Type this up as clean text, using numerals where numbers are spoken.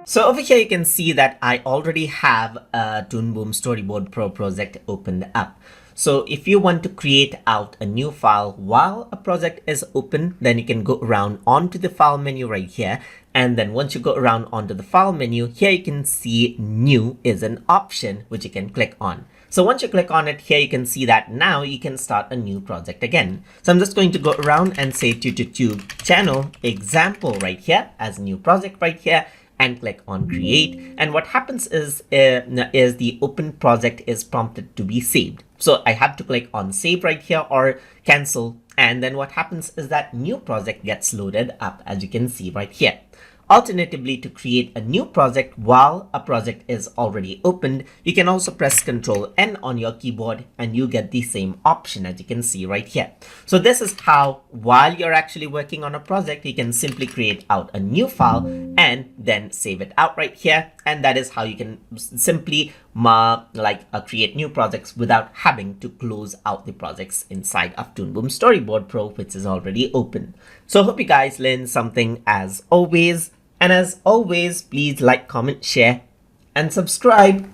So over here, you can see that I already have a Toon Boom Storyboard Pro project opened up. So if you want to create out a new file while a project is open, then you can go around onto the file menu right here. And then once you go around onto the file menu, here you can see new is an option which you can click on. So once you click on it here, you can see that now you can start a new project again. So I'm just going to go around and say YouTube channel example right here as new project right here, and click on create. And what happens is the open project is prompted to be saved. So I have to click on save right here or cancel. And then what happens is that new project gets loaded up, as you can see right here. Alternatively, to create a new project while a project is already opened, you can also press Ctrl N on your keyboard and you get the same option, as you can see right here. So this is how, while you're actually working on a project, you can simply create out a new file and then save it out right here. And that is how you can simply create new projects without having to close out the projects inside of Toon Boom Storyboard Pro, which is already open. So I hope you guys learned something as always. And as always, please like, comment, share, and subscribe.